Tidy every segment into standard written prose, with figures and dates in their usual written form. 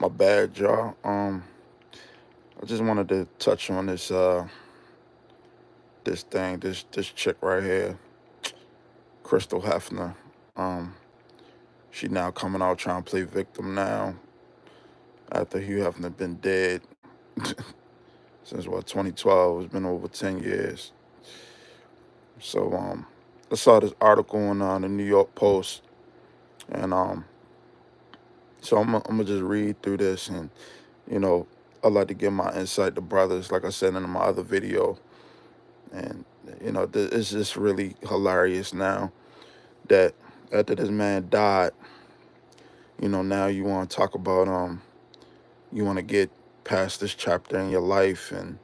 My bad, y'all. I just wanted to touch on this thing, this chick right here, Crystal Hefner. Um, she now coming out trying to play victim now after Hugh Hefner been dead since what 2012. It's been over 10 years. So I saw this article on the New York Post, and so I'm gonna just read through this, and you know I like to give my insight to brothers, like I said in my other video, and it's just really hilarious now that after this man died, now you want to talk about you want to get past this chapter in your life, and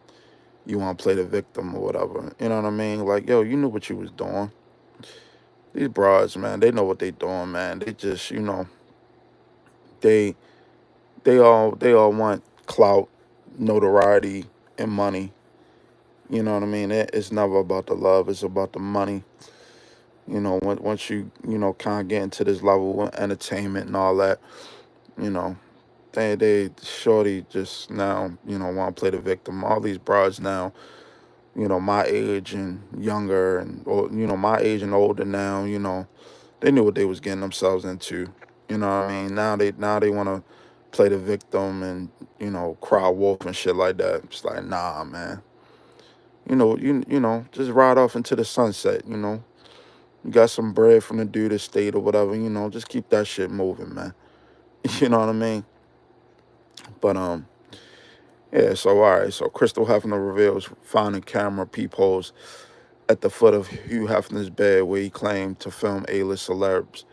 you want to play the victim or whatever. You know what I mean? Like, yo, you knew what you was doing. These broads, man, they know what they doing, man. They just, they they all want clout, notoriety, and money. You know what I mean? It's never about the love. It's about the money. Once you kind of get into this level of entertainment and all that, you know, they shorty just now want to play the victim. All these broads now, my age and younger, and or my age and older now, they knew what they was getting themselves into. You know what I mean? Now they want to play the victim and cry wolf and shit like that. It's like, nah, man. Just ride off into the sunset. You got some bread from the dude estate or whatever. Just keep that shit moving, man. You know what I mean? But yeah. So all right. So Crystal Hefner reveals finding camera peepholes at the foot of Hugh Hefner's bed where he claimed to film A-list celebs.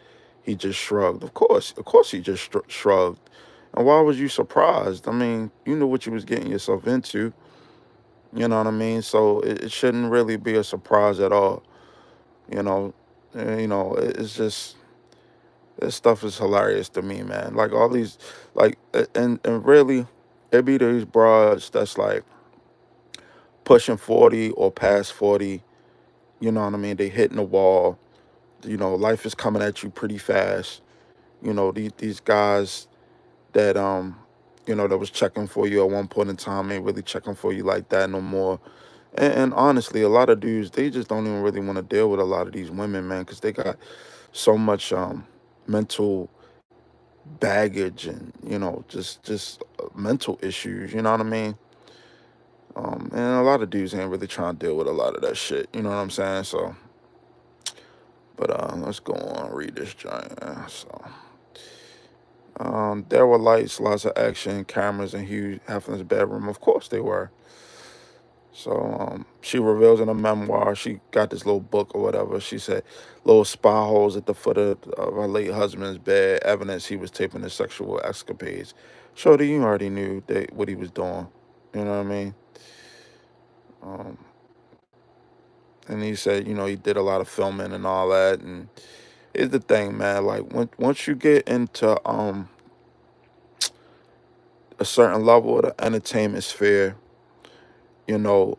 He just shrugged. Of course, he just shrugged. And why was you surprised? I mean, you knew what you was getting yourself into. You know what I mean? So it shouldn't really be a surprise at all. You know, it's just this stuff is hilarious to me, man. Like all these, like, and really, it be these broads that's like pushing 40 or past 40. You know what I mean? They hitting the wall. Life is coming at you pretty fast. These guys that that was checking for you at one point in time ain't really checking for you like that no more. And honestly, a lot of dudes, they just don't even really want to deal with a lot of these women, man, because they got so much mental baggage, and just mental issues. You know what I mean? And a lot of dudes ain't really trying to deal with a lot of that shit. You know what I'm saying? So, but let's go on and read this giant. There were lights, lots of action, cameras in Hugh Hefner's bedroom. Of course they were. So she reveals in a memoir, she got this little book or whatever. She said little spy holes at the foot of her late husband's bed, evidence he was taping his sexual escapades. Shorty, you already knew what he was doing. You know what I mean? Um, and he said, he did a lot of filming and all that. And here's the thing, man. Like once you get into a certain level of the entertainment sphere, you know,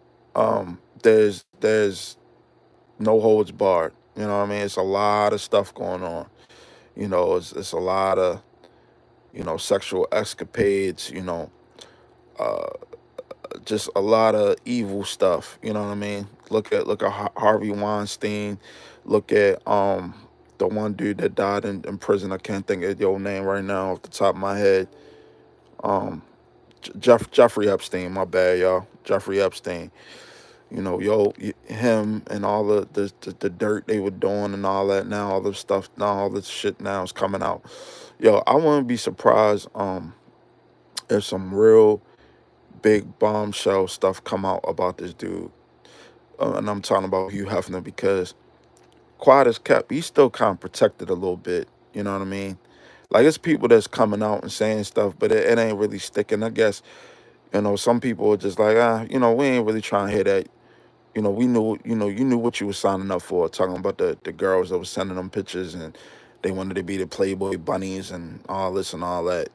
there's no holds barred. You know what I mean? It's a lot of stuff going on. It's a lot of sexual escapades. Uh, just a lot of evil stuff. You know what I mean? Look at Harvey Weinstein. Look at the one dude that died in prison. I can't think of your name right now off the top of my head. Um, Jeffrey Epstein. My bad, y'all. Jeffrey Epstein. Him and all the dirt they were doing and all that. Now all this stuff, now all this shit now is coming out. Yo, I wouldn't be surprised if some real big bombshell stuff come out about this dude. And I'm talking about Hugh Hefner, because quiet as kept, he's still kind of protected a little bit. You know what I mean? Like, it's people that's coming out and saying stuff, but it ain't really sticking. I guess some people are just like, we ain't really trying to hear that. We knew, you knew what you were signing up for, talking about the girls that was sending them pictures, and they wanted to be the Playboy bunnies and all this and all that,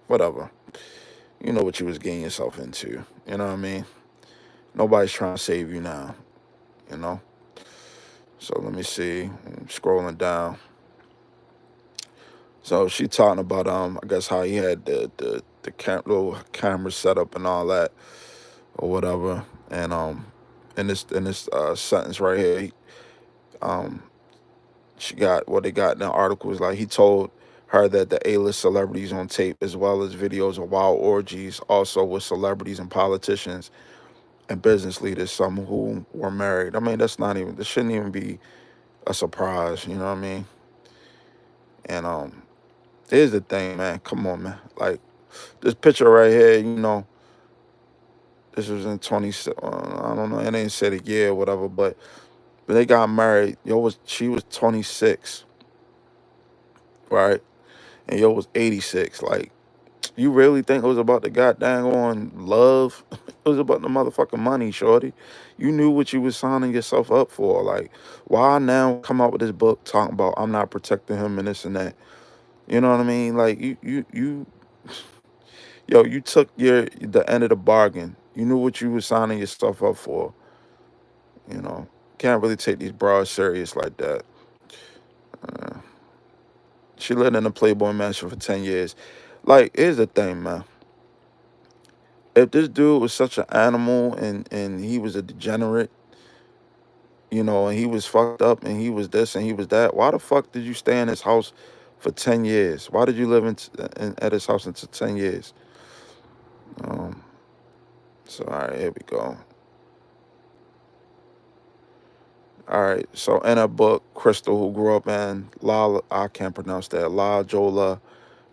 whatever. You know what you was getting yourself into. You know what I mean? Nobody's trying to save you now, you know? So let me see. I'm scrolling down. So she talking about I guess how he had the little camera setup and all that or whatever. And in this sentence right here, um, she got what they got in the article is like he told her that the A-list celebrities on tape, as well as videos of wild orgies, also with celebrities and politicians and business leaders, some who were married. I mean, that's not even. This shouldn't even be a surprise. You know what I mean? And here's the thing, man. Come on, man. Like this picture right here. This was in 20. I don't know. It ain't said a year or whatever, but when they got married, she was 26, right? And yo was 86. Like, you really think it was about the goddamn on love? It was about the motherfucking money, shorty. You knew what you was signing yourself up for. Like, why now come out with this book talking about I'm not protecting him and this and that? You know what I mean? Like you took the end of the bargain. You knew what you was signing yourself up for. You know, can't really take these bras serious like that. Uh, she lived in a Playboy mansion for 10 years. Like, here's the thing, man. If this dude was such an animal and he was a degenerate, and he was fucked up and he was this and he was that, why the fuck did you stay in his house for 10 years? Why did you live at his house until 10 years? Um, so all right, here we go. All right, so in a book, Crystal, who grew up in I can't pronounce that, La Jolla,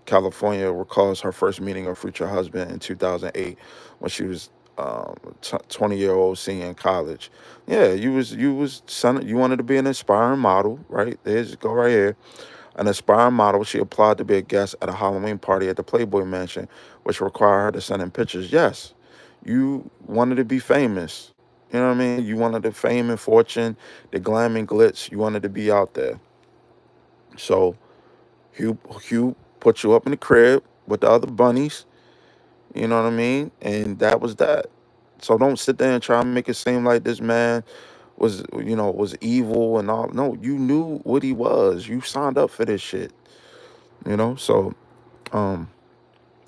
California, recalls her first meeting her future husband in 2008 when she was 20-year-old senior in college. Yeah, you wanted to be an aspiring model, right? There's go right here. An aspiring model, she applied to be a guest at a Halloween party at the Playboy Mansion, which required her to send in pictures. Yes, you wanted to be famous. You know what I mean? You wanted the fame and fortune, the glam and glitz. You wanted to be out there. So Hugh put you up in the crib with the other bunnies. You know what I mean? And that was that. So don't sit there and try to make it seem like this man was evil and all. No, you knew what he was. You signed up for this shit. So um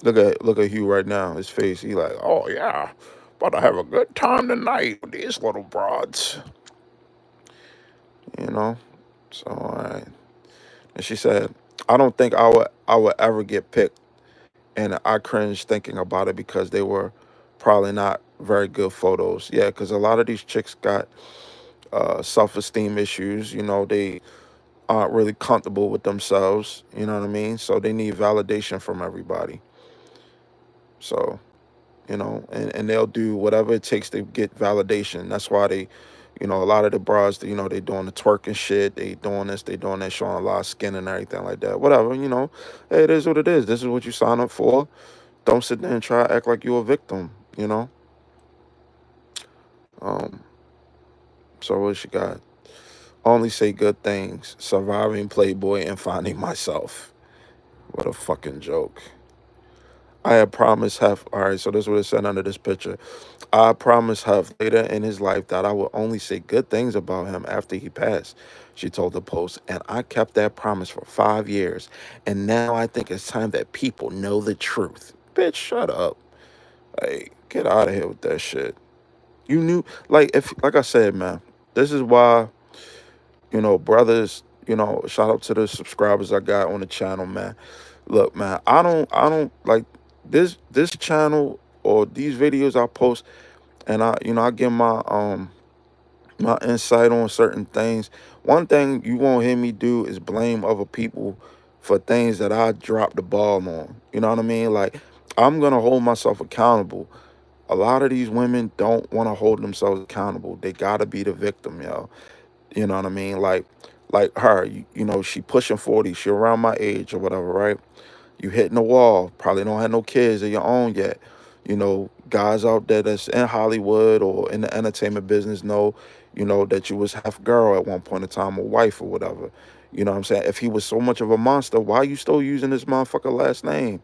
look at Hugh right now. His face, he like, oh yeah, about to have a good time tonight with these little broads. You know? So all right. And she said, I don't think I would ever get picked. And I cringed thinking about it because they were probably not very good photos. Yeah, because a lot of these chicks got self-esteem issues. They aren't really comfortable with themselves. You know what I mean? So they need validation from everybody. So, and they'll do whatever it takes to get validation. That's why a lot of the bras, they doing the twerking shit. They doing this, they doing that, showing a lot of skin and everything like that. Whatever, hey, it is what it is. This is what you sign up for. Don't sit there and try to act like you're a victim, you know? Um, so what she got? Only say good things. Surviving Playboy and finding myself. What a fucking joke. I had promised Hef, all right, so this is what it said under this picture. I promised Hef later in his life that I would only say good things about him after he passed, she told the Post. And I kept that promise for 5 years. And now I think it's time that people know the truth. Bitch, shut up. Like, get out of here with that shit. You knew, like I said, man, this is why, brothers, shout out to the subscribers I got on the channel, man. Look, man, I don't like this channel or these videos I post, and I give my insight on certain things. One thing you won't hear me do is blame other people for things that I dropped the ball on. You know what I mean? Like, I'm gonna hold myself accountable. A lot of these women don't want to hold themselves accountable. They gotta be the victim, yo. You know what I mean? Like her, she pushing 40, she around my age or whatever, right? You hitting the wall, probably don't have no kids of your own yet. Guys out there that's in Hollywood or in the entertainment business know, that you was half girl at one point in time, or wife or whatever. You know what I'm saying? If he was so much of a monster, why you still using this motherfucker last name?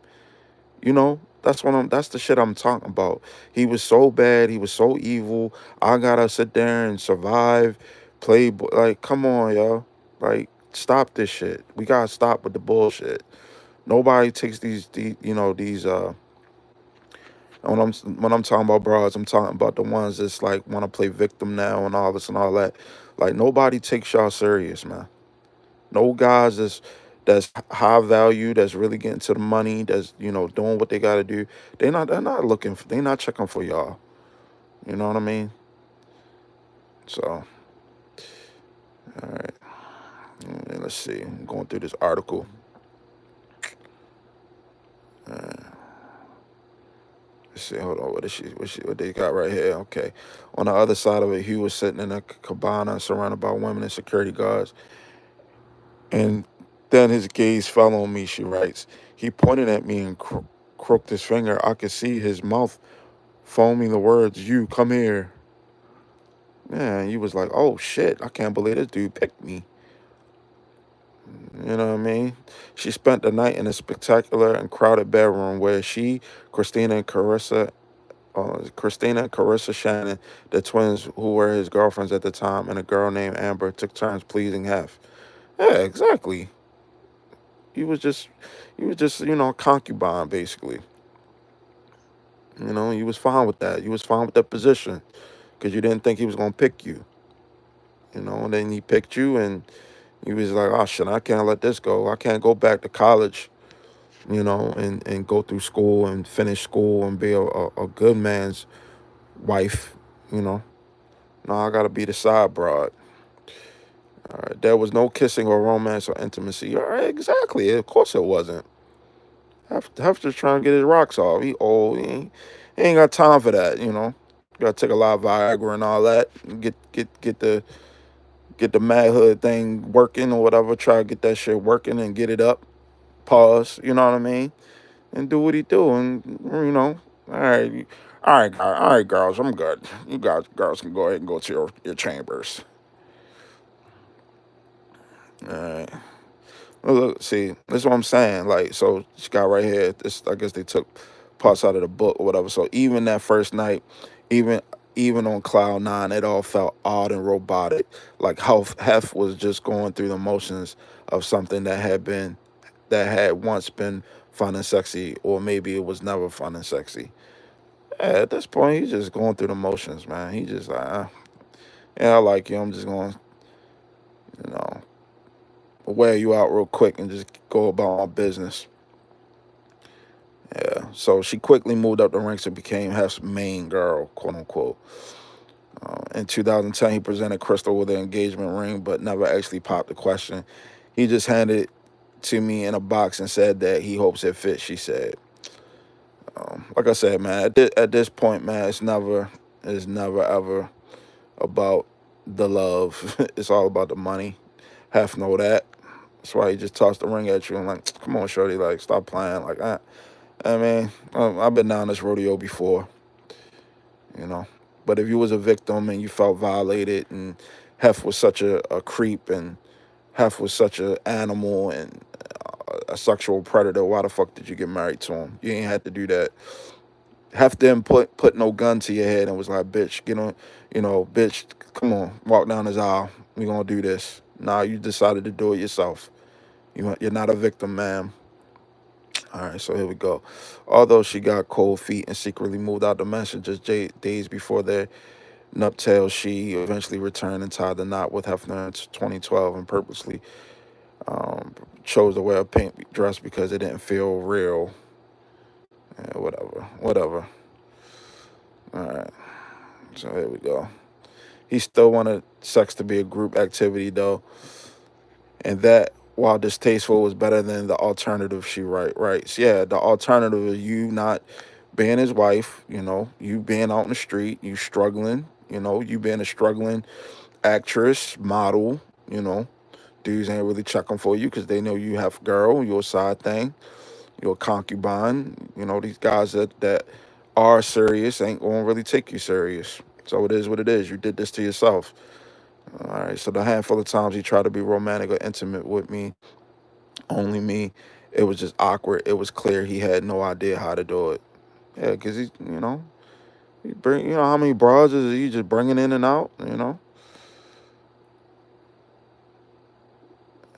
That's the shit I'm talking about. He was so bad, he was so evil. I gotta sit there and survive, play like, come on, yo. Like, stop this shit. We gotta stop with the bullshit. Nobody takes these And when I'm talking about broads, I'm talking about the ones that's like want to play victim now and all this and all that. Like nobody takes y'all serious, man. No guys that's high value, that's really getting to the money, that's doing what they got to do. They're not looking for, they're not checking for y'all. You know what I mean? So, all right, let's see. I'm going through this article. Uh, let's see. Hold on. What they got right here? Okay. On the other side of it, Hugh was sitting in a cabana surrounded by women and security guards, and then his gaze fell on me. She writes. He pointed at me and crooked his finger. I could see his mouth foaming the words, "You come here." Man, he was like, "Oh shit! I can't believe this dude picked me." You know what I mean? She spent the night in a spectacular and crowded bedroom where she, Christina and Carissa, Christina and Carissa Shannon, the twins who were his girlfriends at the time, and a girl named Amber took turns pleasing Hef. Yeah, exactly. He was just, he was just, a concubine basically. You was fine with that. You was fine with that position because you didn't think he was gonna pick you. And then he picked you, and he was like, "Oh shit, I can't let this go. I can't go back to college." And go through school and finish school and be a good man's wife. You know, no, I gotta be the side broad. All right, there was no kissing or romance or intimacy. All right, exactly. Of course it wasn't. Hefter's trying to get his rocks off. He old. He ain't got time for that. Gotta take a lot of Viagra and all that. Get the manhood thing working or whatever. Try to get that shit working and get it up. Pause. You know what I mean? And do what he do. And all right, all right, girls. I'm good. You guys, girls, can go ahead and go to your chambers. All right. Well, look, see, this is what I'm saying. Like, so this guy right here, this I guess they took parts out of the book or whatever. So even that first night, even even on cloud nine, it all felt odd and robotic. Like Hef was just going through the motions of something that had once been fun and sexy, or maybe it was never fun and sexy. Yeah, at this point, he's just going through the motions, man. He just like, yeah, I like you. I'm just going, you know, wear you out real quick and just go about my business. Yeah. So she quickly moved up the ranks and became Hef's main girl, quote unquote. In 2010, he presented Crystal with an engagement ring, but never actually popped the question. He just handed it to me in a box and said that he hopes it fits. She said, like I said, man, at this point, man, it's never ever about the love. It's all about the money. Hef know that. That's why he just tossed the ring at you and like, come on, shorty, like stop playing. Like, I mean, I've been down this rodeo before, you know. But if you was a victim and you felt violated, and Hef was such a creep, and Hef was such an animal and a sexual predator, why the fuck did you get married to him? You ain't had to do that. Hef didn't put no gun to your head and was like, bitch, get on, bitch, come on, walk down this aisle. We gonna do this. Nah, you decided to do it yourself. You're not a victim, ma'am. All right, so here we go. Although she got cold feet and secretly moved out the mansion just days before their nuptials, she eventually returned and tied the knot with Hefner in 2012 and purposely um, chose to wear a pink dress because it didn't feel real. Yeah, whatever, whatever. All right, so here we go. He still wanted sex to be a group activity, though, and that, while distasteful, was better than the alternative. She writes, yeah, the alternative is you not being his wife, you being out in the street, you struggling, you being a struggling actress, model, you know. Dudes ain't really checking for you because they know you have a girl, you're a side thing, you're a concubine. These guys that are serious ain't gonna really take you serious. So it is what it is. You did this to yourself. All right. So the handful of times he tried to be romantic or intimate with me, only me, it was just awkward. It was clear he had no idea how to do it. Yeah, because he bring, how many bras is he just bringing in and out,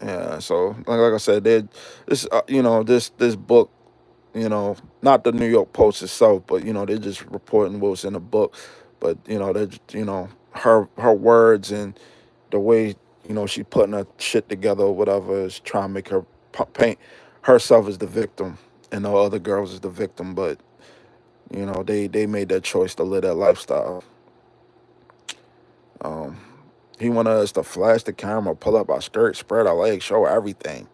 Yeah, so like I said, this this book You know, not the New York Post itself, but they're just reporting what was in the book. But they're her words and the way she putting her shit together or whatever is trying to make her paint herself as the victim and the other girls as the victim. But they made that choice to live that lifestyle. Um, he wanted us to flash the camera, pull up our skirt, spread our legs, show everything.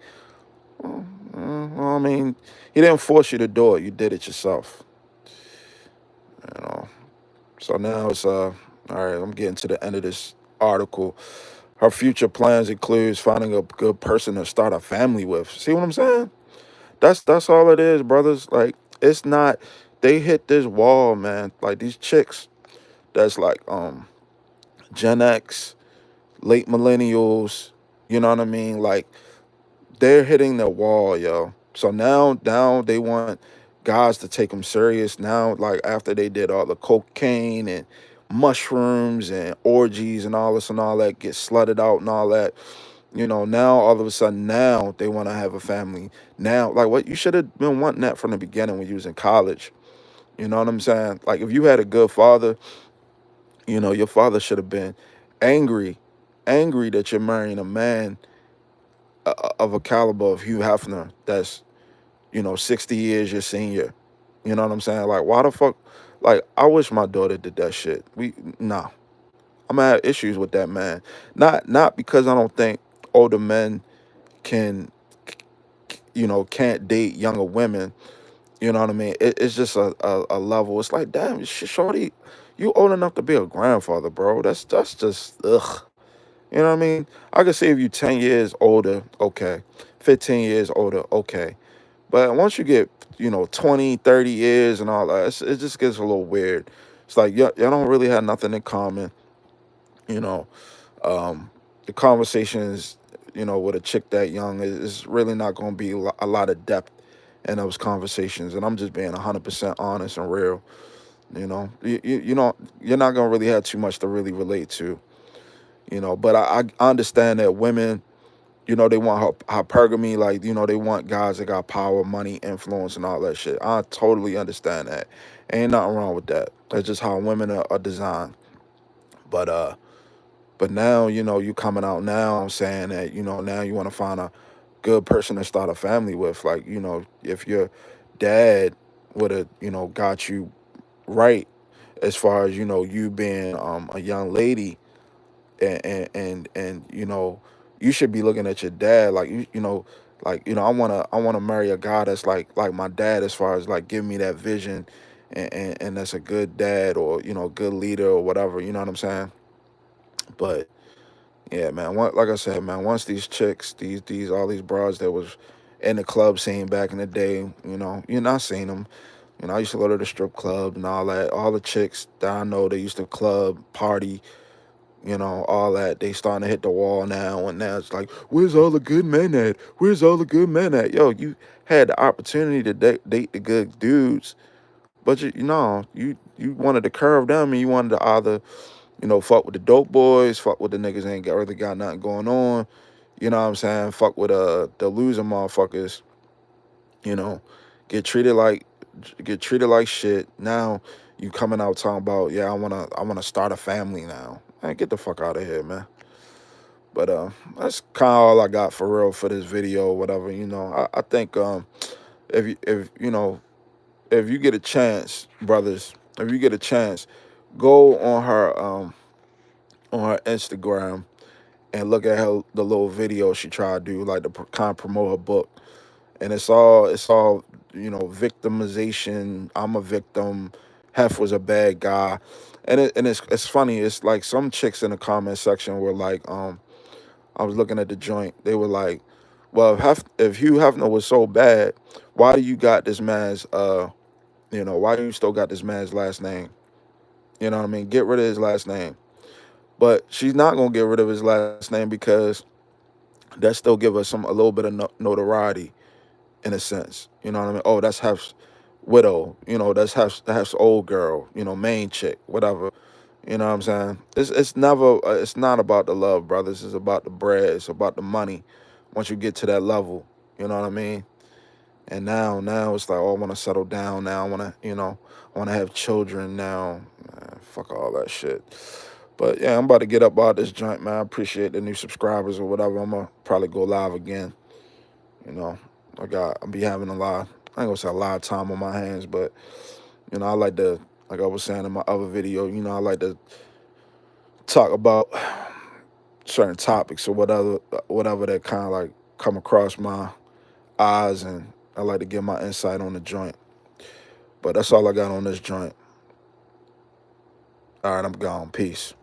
Well, I mean, he didn't force you to do it. You did it yourself. You know. So now it's all right. I'm getting to the end of this article. Her future plans includes finding a good person to start a family with. See what I'm saying? That's all it is, brothers. Like it's not. They hit this wall, man. Like these chicks. That's like Gen X, late millennials. You know what I mean? Like they're hitting the wall, yo. So now they want guys to take them serious. Now, like after they did all the cocaine and mushrooms and orgies and all this and all that, get slutted out and all that. Now all of a sudden now they want to have a family. Now, like what you should have been wanting that from the beginning when you was in college. You know what I'm saying? Like if you had a good father, your father should have been angry, angry that you're marrying a man of a caliber of Hugh Hefner that's 60 years your senior. You know what I'm saying? Like, why the fuck? Like, I wish my daughter did that shit. Nah, I'm gonna have issues with that man. Not because I don't think older men can, can't date younger women. You know what I mean? It's just a level. It's like, damn, shorty, you old enough to be a grandfather, bro. That's just ugh. You know what I mean? I could see if you 10 years older, okay. 15 years older, okay. But once you get, 20, 30 years and all that, it just gets a little weird. It's like y'all don't really have nothing in common. You know, um, the conversations, with a chick that young is really not going to be a lot of depth in those conversations. And I'm just being 100% honest and real. You're not going to really have too much to really relate to. But I understand that women, they want hypergamy, like, they want guys that got power, money, influence, and all that shit. I totally understand that. Ain't nothing wrong with that. That's just how women are designed. But now, you coming out now saying that, now you want to find a good person to start a family with. Like, if your dad would have, got you right as far as, you being a young lady and you should be looking at your dad like I want to marry a guy that's like my dad as far as like giving me that vision and that's a good dad or good leader or whatever, you know what I'm saying? But yeah, man, like I said, man, once these chicks, these all these broads that was in the club scene back in the day, you're not seeing them. I used to go to the strip club and all that. All the chicks that I know, they used to club, party, all that. They starting to hit the wall now, and now it's like, where's all the good men at? Where's all the good men at? Yo, you had the opportunity to date the good dudes, but you wanted to curve them, and you wanted to either, fuck with the dope boys, fuck with the niggas ain't got really got nothing going on. You know what I'm saying? Fuck with the loser motherfuckers. You know, get treated like get treated like shit. Now you coming out talking about, yeah, I wanna start a family now. Man, get the fuck out of here, man. But that's kind of all I got for real for this video or whatever. I think if if you get a chance, brothers, if you get a chance, go on her Instagram and look at her the little video she tried to do, like to kind of promote her book. And it's all victimization. I'm a victim. Hef was a bad guy, and it's funny. It's like some chicks in the comment section were like, I was looking at the joint. They were like, well, if Hugh Hefner was so bad, why do you got this man's why do you still got this man's last name? You know what I mean? Get rid of his last name. But she's not gonna get rid of his last name because that still give us a little bit of notoriety in a sense. You know what I mean? Oh, that's Hef's widow. That's Hef's old girl. Main chick, whatever. You know what I'm saying? It's never. It's not about the love, brothers. It's about the bread. It's about the money. Once you get to that level, you know what I mean. And now it's like, oh, I want to settle down now. I want to, I want to have children now. Man, fuck all that shit. But yeah, I'm about to get up out this joint, man. I appreciate the new subscribers or whatever. I'm gonna probably go live again. You know, I'll be having a lot. I ain't gonna say a lot of time on my hands, but I like to, like I was saying in my other video, I like to talk about certain topics or whatever that kind of like come across my eyes, and I like to give my insight on the joint. But that's all I got on this joint. All right, I'm gone. Peace.